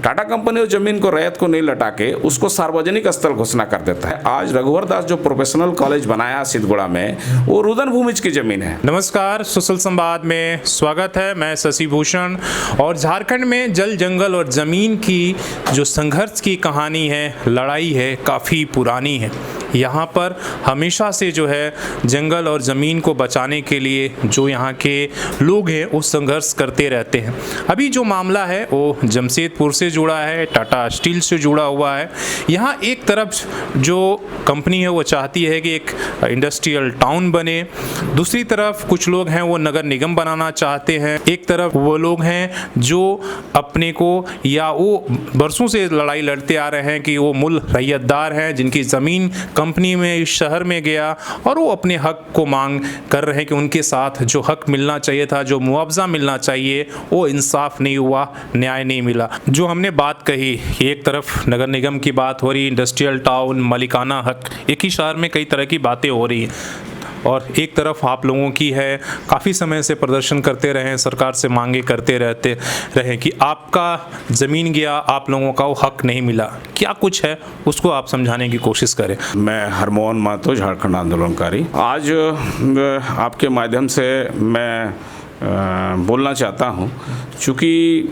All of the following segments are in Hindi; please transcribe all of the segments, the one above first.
टाटा कंपनी उस जमीन को रैयत को नहीं लौटा के उसको सार्वजनिक स्थल घोषणा कर देता है। आज रघुवर दास जो प्रोफेशनल कॉलेज बनाया सिद्धगुड़ा में, वो रुदन भूमिज की जमीन है। नमस्कार, सुशल संवाद में स्वागत है। मैं शशि भूषण। और झारखंड में जल, जंगल और ज़मीन की जो संघर्ष की कहानी है, लड़ाई है, काफ़ी पुरानी है। यहाँ पर हमेशा से जो है जंगल और ज़मीन को बचाने के लिए जो यहाँ के लोग हैं वो संघर्ष करते रहते हैं। अभी जो मामला है वो जमशेदपुर से जुड़ा है, टाटा स्टील से जुड़ा हुआ है। यहाँ एक तरफ जो कंपनी है वो चाहती है कि एक इंडस्ट्रियल टाउन बने, दूसरी तरफ कुछ लोग हैं वो नगर निगम बनाना चाहते हैं, एक तरफ वो लोग हैं जो अपने को या वो बरसों से लड़ाई लड़ते आ रहे हैं कि वो मूल रैयतदार हैं जिनकी ज़मीन कंपनी में इस शहर में गया और वो अपने हक को मांग कर रहे हैं कि उनके साथ जो हक मिलना चाहिए था, जो मुआवजा मिलना चाहिए, वो इंसाफ नहीं हुआ, न्याय नहीं मिला। जो हमने बात कही, एक तरफ नगर निगम की बात हो रही, इंडस्ट्रियल टाउन, मालिकाना हक, एक ही शहर में कई तरह की बातें हो रही हैं, और एक तरफ आप लोगों की है काफ़ी समय से प्रदर्शन करते रहे, सरकार से मांगे करते रहते रहे कि आपका ज़मीन गया, आप लोगों का वो हक नहीं मिला। क्या कुछ है उसको आप समझाने की कोशिश करें। मैं हरमोहन महतो, झारखंड आंदोलनकारी। आज आपके माध्यम से मैं बोलना चाहता हूँ, चूँकि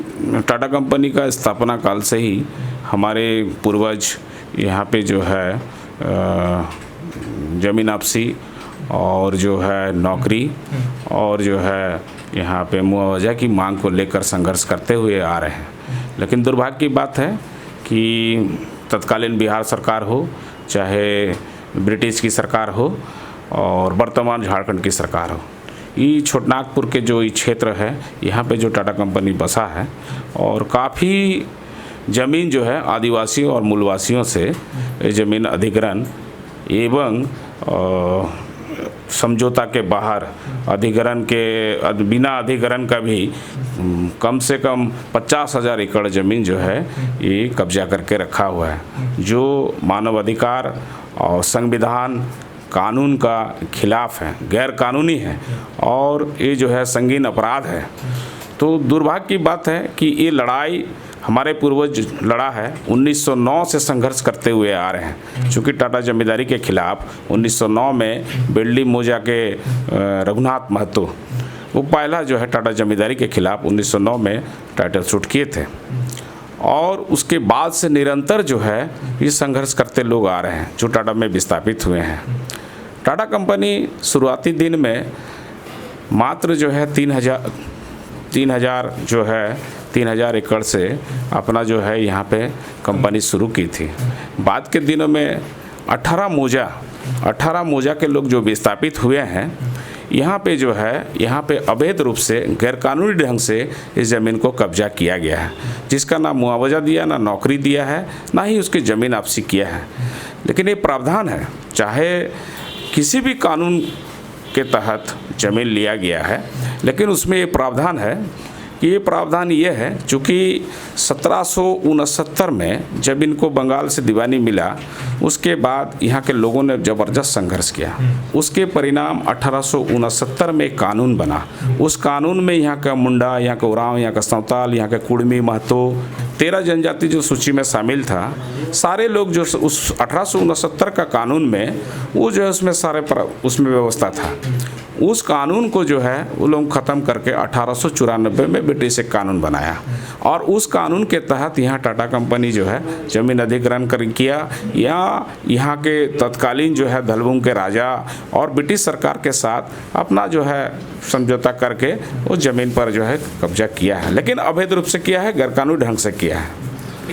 टाटा कंपनी का स्थापना काल से ही हमारे पूर्वज यहाँ पे जो है ज़मीन आपसी और जो है नौकरी और जो है यहाँ पे मुआवजा की मांग को लेकर संघर्ष करते हुए आ रहे हैं। लेकिन दुर्भाग्य की बात है कि तत्कालीन बिहार सरकार हो, चाहे ब्रिटिश की सरकार हो और वर्तमान झारखंड की सरकार हो, ये छोटनागपुर के जो ये क्षेत्र है, यहाँ पे जो टाटा कंपनी बसा है और काफ़ी ज़मीन जो है आदिवासियों और मूलवासियों से ज़मीन अधिग्रहण एवं समझौता के बाहर अधिग्रहण के बिना अधिग्रहण का भी कम से कम 50,000 एकड़ ज़मीन जो है ये कब्जा करके रखा हुआ है, जो मानव अधिकार और संविधान कानून का खिलाफ है, गैर कानूनी है और ये जो है संगीन अपराध है। तो दुर्भाग्य की बात है कि ये लड़ाई हमारे पूर्वज लड़ा है, 1909 से संघर्ष करते हुए आ रहे हैं। चूँकि टाटा जमींदारी के खिलाफ 1909 में बिरली मोजा के रघुनाथ महतो वो पहला जो है टाटा जमींदारी के खिलाफ 1909 में टाइटल शूट किए थे और उसके बाद से निरंतर जो है ये संघर्ष करते लोग आ रहे हैं जो टाटा में विस्थापित हुए हैं। टाटा कंपनी शुरुआती दिन में मात्र जो है 3,000 एकड़ से अपना जो है यहाँ पे कंपनी शुरू की थी। बाद के दिनों में 18 मोजा के लोग जो विस्थापित हुए हैं, यहाँ पे जो है यहाँ पे अवैध रूप से गैरकानूनी ढंग से इस ज़मीन को कब्जा किया गया है, जिसका ना मुआवजा दिया, ना नौकरी दिया है, ना ही उसकी ज़मीन आपसी किया है। लेकिन ये प्रावधान है, चाहे किसी भी कानून के तहत ज़मीन लिया गया है, लेकिन उसमें ये प्रावधान है कि ये प्रावधान ये है, चूँकि 1769 में जब इनको बंगाल से दीवानी मिला, उसके बाद यहाँ के लोगों ने ज़बरदस्त संघर्ष किया। उसके परिणाम 1869 में एक कानून बना। उस कानून में यहाँ का मुंडा, यहाँ का उरांव, यहाँ का संताल, यहाँ का कुड़मी, महतो, 13 जनजाति जो सूची में शामिल था, सारे लोग जो उस 1869 का कानून में वो जो है उसमें व्यवस्था था। उस कानून को जो है वो लोग ख़त्म करके 1894 में ब्रिटिश एक कानून बनाया और उस कानून के तहत यहाँ टाटा कंपनी जो है ज़मीन अधिग्रहण किया या यहाँ के तत्कालीन जो है धलबुंग के राजा और ब्रिटिश सरकार के साथ अपना जो है समझौता करके उस ज़मीन पर जो है कब्जा किया है, लेकिन अवैध रूप से किया है, गैरकानूनी ढंग से किया है।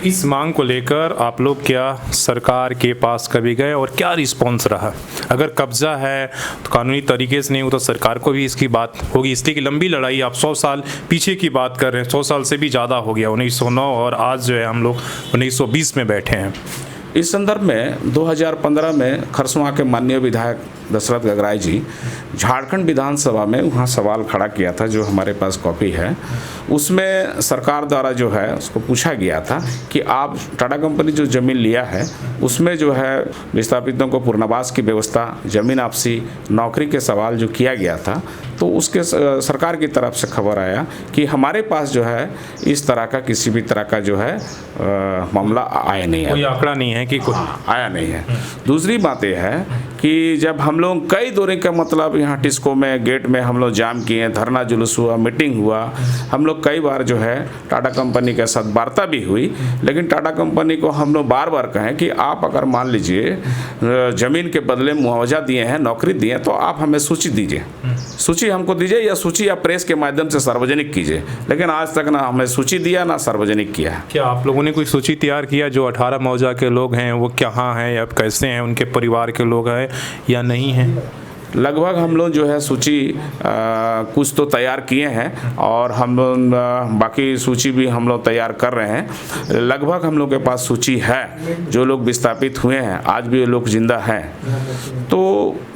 इस मांग को लेकर आप लोग क्या सरकार के पास कभी गए और क्या रिस्पॉन्स रहा? अगर कब्जा है तो कानूनी तरीके से नहीं हो तो सरकार को भी इसकी बात होगी, इसलिए कि लंबी लड़ाई, आप 100 साल पीछे की बात कर रहे हैं, 100 साल से भी ज़्यादा हो गया, 1909 और आज जो है हम लोग 1920 में बैठे हैं। इस संदर्भ में 2015 में खरसवां के माननीय विधायक दशरथ गगराई जी झारखंड विधानसभा में वहाँ सवाल खड़ा किया था, जो हमारे पास कॉपी है। उसमें सरकार द्वारा जो है उसको पूछा गया था कि आप टाटा कंपनी जो ज़मीन लिया है उसमें जो है विस्थापितों को पुनर्वास की व्यवस्था, ज़मीन आपसी, नौकरी के सवाल जो किया गया था, तो उसके सरकार की तरफ से खबर आया कि हमारे पास जो है इस तरह का किसी भी तरह का जो है मामला आया नहीं है, कोई आंकड़ा नहीं है कि कोई आया नहीं है। दूसरी बात यह है कि जब हम लोग कई दौरे का मतलब यहाँ टिस्को में गेट में हम लोग जाम किए, धरना जुलूस हुआ, मीटिंग हुआ, हम लोग कई बार जो है टाटा कंपनी के साथ वार्ता भी हुई, लेकिन टाटा कंपनी को हम लोग बार बार कहें कि आप अगर मान लीजिए ज़मीन के बदले मुआवजा दिए हैं, नौकरी दिए हैं, तो आप हमें सूची दीजिए, सूची हमको दीजिए, या सूची या प्रेस के माध्यम से सार्वजनिक कीजिए। लेकिन आज तक ना हमें सूची दिया ना सार्वजनिक किया है। क्या आप लोगों ने कोई सूची तैयार किया जो 18 मौजा के लोग हैं वो कहाँ हैं या कैसे हैं, उनके परिवार के लोग हैं या नहीं हैं? लगभग हम लोग जो है सूची कुछ तो तैयार किए हैं और हम लोग बाकी सूची भी हम लोग तैयार कर रहे हैं। लगभग हम लोग के पास सूची है, जो लोग विस्थापित हुए हैं आज भी ये लोग जिंदा हैं। तो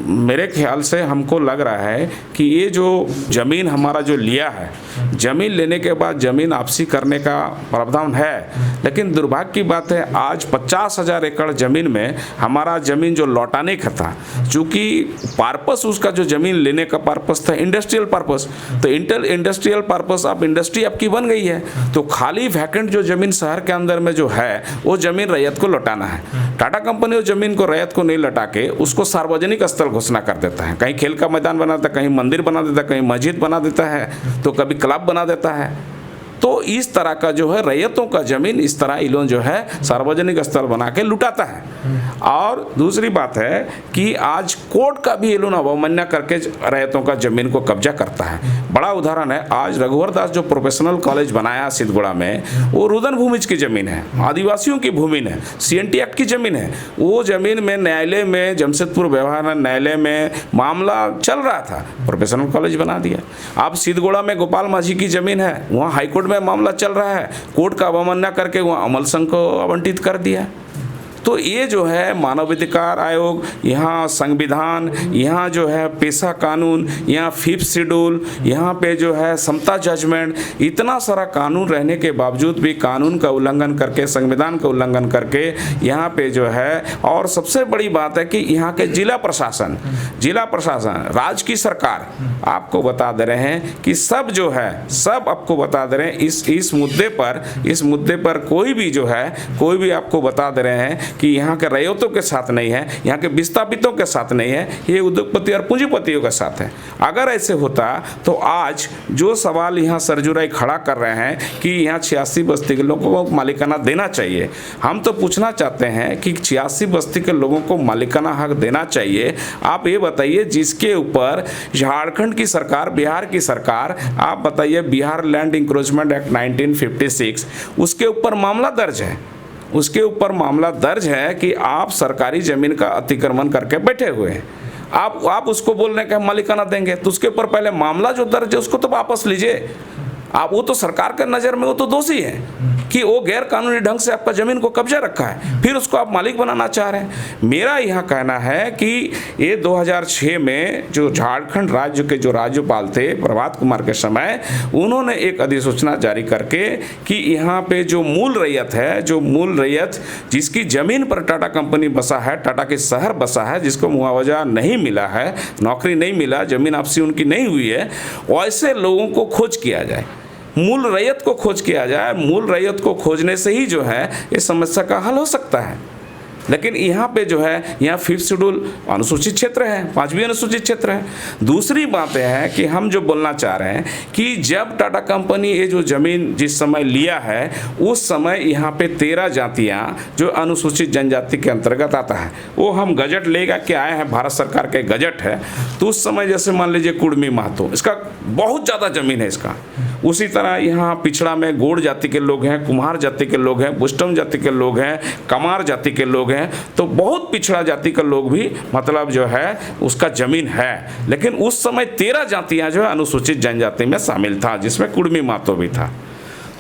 मेरे ख्याल से हमको लग रहा है कि ये जो ज़मीन हमारा जो लिया है, ज़मीन लेने के बाद ज़मीन आपसी करने का प्रावधान है, लेकिन दुर्भाग्य की बात है आज 50,000 एकड़ ज़मीन में हमारा ज़मीन जो लौटाने का था, चूँकि पर्पस उसका जो ज़मीन लेने का पर्पस था इंडस्ट्रियल पर्पस, तो इंडस्ट्रियल पर्पस अब इंडस्ट्री आपकी बन गई है, तो खाली वैकेंट जो ज़मीन शहर के अंदर में जो है वो ज़मीन रैयत को लौटाना है। टाटा कंपनी उस ज़मीन को रैयत को नहीं लौटा के उसको सार्वजनिक स्थल घोषणा कर देता है, कहीं खेल का मैदान बना देता है, कहीं मंदिर बना देता है, कहीं मस्जिद बना देता है, तो कभी क्लब बना देता है। तो इस तरह का जो है रैयतों का ज़मीन इस तरह ये लोग जो है सार्वजनिक स्थल बना के लुटाता है। और दूसरी बात है कि आज कोर्ट का भी ये लोग अवमानना करके रैयतों का ज़मीन को कब्जा करता है। बड़ा उदाहरण है, आज रघुवर दास जो प्रोफेशनल कॉलेज बनाया सिद्धगुड़ा में, वो रुदन भूमिज की ज़मीन है, आदिवासियों की भूमि है, CNT एक्ट की ज़मीन है। वो ज़मीन में न्यायालय में, जमशेदपुर व्यवहार न्यायालय में मामला चल रहा था, प्रोफेशनल कॉलेज बना दिया। अब सिद्धगुड़ा में गोपाल माझी की ज़मीन है, वहाँ हाईकोर्ट में मामला चल रहा है, कोर्ट का अवमानना करके वहाँ अमल संघ को आवंटित कर दिया। तो ये जो है मानवाधिकार आयोग, यहाँ संविधान, यहाँ जो है पेशा कानून, यहाँ 5th शेड्यूल, यहाँ पे जो है समता जजमेंट, इतना सारा कानून रहने के बावजूद भी कानून का उल्लंघन करके, संविधान का उल्लंघन करके यहाँ पे जो है, और सबसे बड़ी बात है कि यहाँ के जिला प्रशासन, राज्य की सरकार आपको बता दे रहे हैं कि सब जो है सब आपको बता दे रहे हैं इस मुद्दे पर कोई भी आपको बता दे रहे हैं कि यहाँ के रैयतों के साथ नहीं है, यहाँ के विस्थापितों के साथ नहीं है, ये उद्योगपति और पूंजीपतियों के साथ है। अगर ऐसे होता तो आज जो सवाल यहाँ सरजुराई खड़ा कर रहे हैं कि यहाँ 86 बस्ती के लोगों को मालिकाना देना चाहिए, हम तो पूछना चाहते हैं कि 86 बस्ती के लोगों को मालिकाना हक देना चाहिए। आप ये बताइए, जिसके ऊपर झारखंड की सरकार, बिहार की सरकार, आप बताइए बिहार लैंड इंक्रोचमेंट एक्ट 1956, उसके ऊपर मामला दर्ज है कि आप सरकारी ज़मीन का अतिक्रमण करके बैठे हुए हैं। आप उसको बोल रहे हैं कि हम मालिकाना देंगे, तो उसके ऊपर पहले मामला जो दर्ज है उसको तो वापस लीजिए। आप वो तो सरकार के नज़र में वो तो दोषी है कि वो गैर कानूनी ढंग से आपका ज़मीन को कब्जा रखा है, फिर उसको आप मालिक बनाना चाह रहे हैं। मेरा यह कहना है कि ये 2006 में जो झारखंड राज्य के जो राज्यपाल थे प्रभात कुमार के समय, उन्होंने एक अधिसूचना जारी करके कि यहाँ पे जो मूल रैयत जिसकी ज़मीन पर टाटा कंपनी बसा है, टाटा के शहर बसा है, जिसको मुआवजा नहीं मिला है, नौकरी नहीं मिला, ज़मीन आपसी उनकी नहीं हुई है, वैसे लोगों को खोज किया जाए, मूल रैयत को खोज किया जाए। मूल रैयत को खोजने से ही जो है इस समस्या का हल हो सकता है। लेकिन यहाँ पे जो है, यहाँ 5th शेड्यूल अनुसूचित क्षेत्र है, 5वीं अनुसूचित क्षेत्र है। दूसरी बात यह है कि हम जो बोलना चाह रहे हैं कि जब टाटा कंपनी ये जो ज़मीन जिस समय लिया है, उस समय यहाँ पे 13 जातियाँ जो अनुसूचित जनजाति के अंतर्गत आता है, वो हम गजट लेगा के आए हैं, भारत सरकार के गजट है। तो उस समय जैसे मान लीजिए कुर्मी महतो, इसका बहुत ज़्यादा ज़मीन है इसका। उसी तरह यहाँ पिछड़ा में गौड़ जाति के लोग हैं, कुम्हार जाति के लोग हैं, बुस्टम जाति के लोग हैं, कमार जाति के लोग हैं, तो बहुत पिछड़ा जाति का लोग भी मतलब जो है उसका जमीन है। लेकिन उस समय 13 जातियां जो है अनुसूचित जनजाति में शामिल था, जिसमें कुर्मी महतो भी था।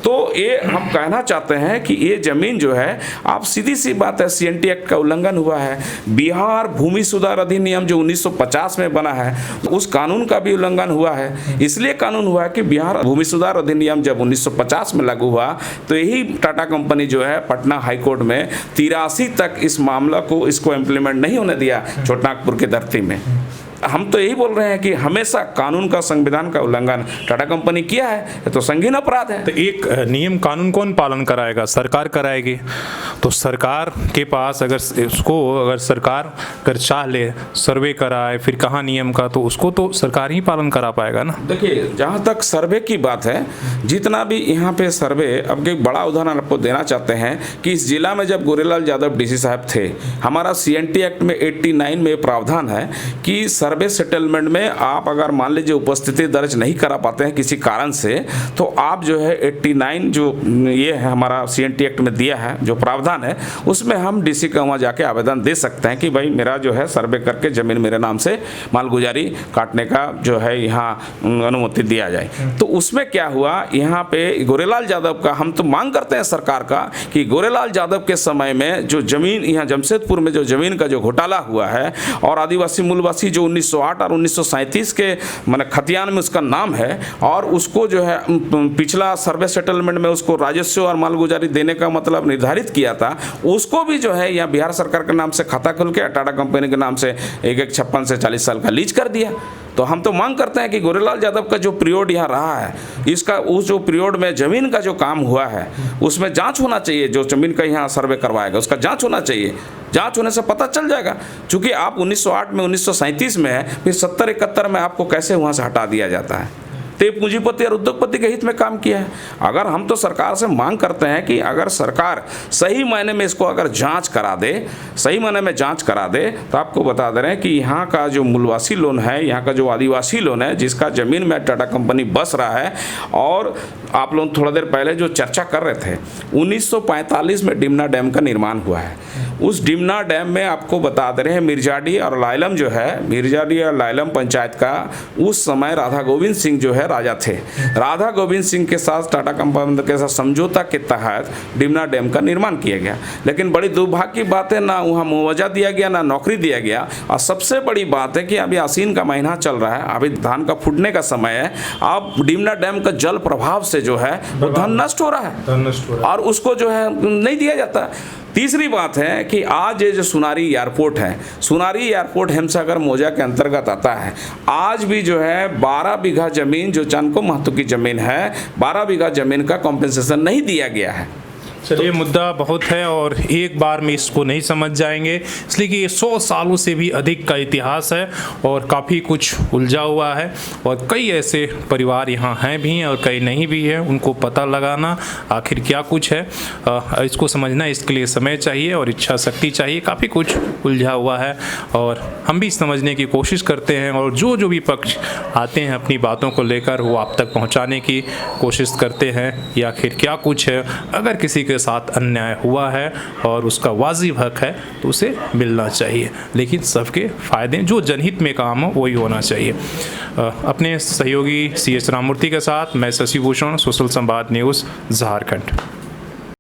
तो ये हम कहना चाहते हैं कि ये जमीन जो है, आप सीधी सी बात है, CNT एक्ट का उल्लंघन हुआ है। बिहार भूमि सुधार अधिनियम जो 1950 में बना है, उस कानून का भी उल्लंघन हुआ है। इसलिए कानून हुआ कि बिहार भूमि सुधार अधिनियम जब 1950 में लागू हुआ, तो यही टाटा कंपनी जो है पटना हाई कोर्ट में 83 तक इस मामला को इसको इम्प्लीमेंट नहीं होने दिया छोटनागपुर की धरती में। हम तो यही बोल रहे हैं कि हमेशा कानून का, संविधान का उल्लंघन टाटा कंपनी किया है, ये तो संगीन अपराध है। तो एक नियम कानून कौन पालन कराएगा? सरकार कराएगी। तो सरकार के पास अगर सरकार अगर चाह ले सर्वे कराए, फिर कहाँ नियम का, तो उसको तो सरकार ही पालन करा पाएगा ना। देखिए, जहाँ तक सर्वे की बात है, जितना भी यहाँ पे सर्वे, अब एक बड़ा उदाहरण आपको देना चाहते हैं कि इस जिला में जब गोरेलाल यादव DC साहब थे, हमारा CNT एक्ट में 89 में प्रावधान है कि सर्वे सेटलमेंट में आप अगर मान लीजिए उपस्थिति दर्ज नहीं करा पाते हैं किसी कारण से, तो आप जो है 89 जो ये है हमारा CNT एक्ट में दिया है जो प्रावधान है, उसमें हम DC का वहाँ जाके आवेदन दे सकते हैं कि भाई मेरा जो है सर्वे करके ज़मीन मेरे नाम से मालगुजारी काटने का जो है यहाँ अनुमति दिया जाए। तो उसमें क्या हुआ, यहाँ पे गोरेलाल यादव का हम तो मांग करते हैं सरकार का कि गोरेलाल यादव के समय में जो ज़मीन यहाँ जमशेदपुर में जो ज़मीन का जो घोटाला हुआ है, और आदिवासी मूलवासी जो 1908 और 1937 के माने खतियान में उसका नाम है, और उसको जो है पिछला सर्वे सेटलमेंट में उसको राजस्व और मालगुजारी देने का मतलब निर्धारित किया था, उसको भी जो है यहाँ बिहार सरकार के नाम से खाता खोल के टाटा कंपनी के नाम से 56 से 40 साल का लीज कर दिया। तो हम तो मांग करते हैं कि गोरेलाल यादव का जो पीरियड यहाँ रहा है, इसका उस जो पीरियड में ज़मीन का जो काम हुआ है उसमें जांच होना चाहिए। जो ज़मीन का यहाँ सर्वे करवाएगा उसका जांच होना चाहिए। जांच होने से पता चल जाएगा, क्योंकि आप 1908 में 1937 में है, फिर 70-71 में आपको कैसे वहाँ से हटा दिया जाता है। तो ये पूंजीपति और उद्योगपति के हित में काम किया है। अगर हम तो सरकार से मांग करते हैं कि अगर सरकार सही मायने में इसको अगर जांच करा दे, सही मायने में जांच करा दे, तो आपको बता दे रहे हैं कि यहाँ का जो मूलवासी लोन है, यहाँ का जो आदिवासी लोन है, जिसका ज़मीन में टाटा कंपनी बस रहा है, और आप लोग थोड़ा देर पहले जो चर्चा कर रहे थे, 1945 में डिमना डैम का निर्माण हुआ है। उस डिमना डैम में आपको बता दे रहे हैं मिर्जाडी और लाइलम जो है, मिर्जाडी और लाइलम पंचायत का उस समय राधा गोविंद सिंह जो है राजा थे। राधा गोविंद सिंह के साथ टाटा कंपनी के साथ समझौता के तहत डिमना डैम का निर्माण किया गया, लेकिन बड़ी दुर्भाग्य की बात है, ना वहाँ मुआवजा दिया गया, ना नौकरी दिया गया। और सबसे बड़ी बात है कि अभी आसीन का महीना चल रहा है, अभी धान का फूटने का समय है, अब डिमना डैम का जल प्रभाव से जो है वो धन नष्ट हो रहा है, और उसको जो है नहीं दिया जाता। तीसरी बात है कि आज ये जो सुनारी एयरपोर्ट है, सुनारी एयरपोर्ट हिमसागर मौजा के अंतर्गत आता है। आज भी जो है 12 बीघा ज़मीन जो चांदको महतो की ज़मीन है, 12 बीघा ज़मीन का कॉम्पेंसेशन नहीं दिया गया है। चलिए, मुद्दा बहुत है और एक बार में इसको नहीं समझ जाएंगे, इसलिए कि ये 100 सालों से भी अधिक का इतिहास है और काफ़ी कुछ उलझा हुआ है, और कई ऐसे परिवार यहाँ हैं भी और कई नहीं भी हैं। उनको पता लगाना आखिर क्या कुछ है, इसको समझना, इसके लिए समय चाहिए और इच्छा शक्ति चाहिए। काफ़ी कुछ उलझा हुआ है और हम भी समझने की कोशिश करते हैं, और जो जो भी पक्ष आते हैं अपनी बातों को लेकर वो आप तक पहुँचाने की कोशिश करते हैं कि आखिर क्या कुछ है। अगर किसी के साथ अन्याय हुआ है और उसका वाजिब हक है तो उसे मिलना चाहिए, लेकिन सबके फ़ायदे जो जनहित में काम हो वही होना चाहिए। अपने सहयोगी CH राममूर्ति के साथ मैं शशि भूषण, सोशल संवाद न्यूज़, झारखंड।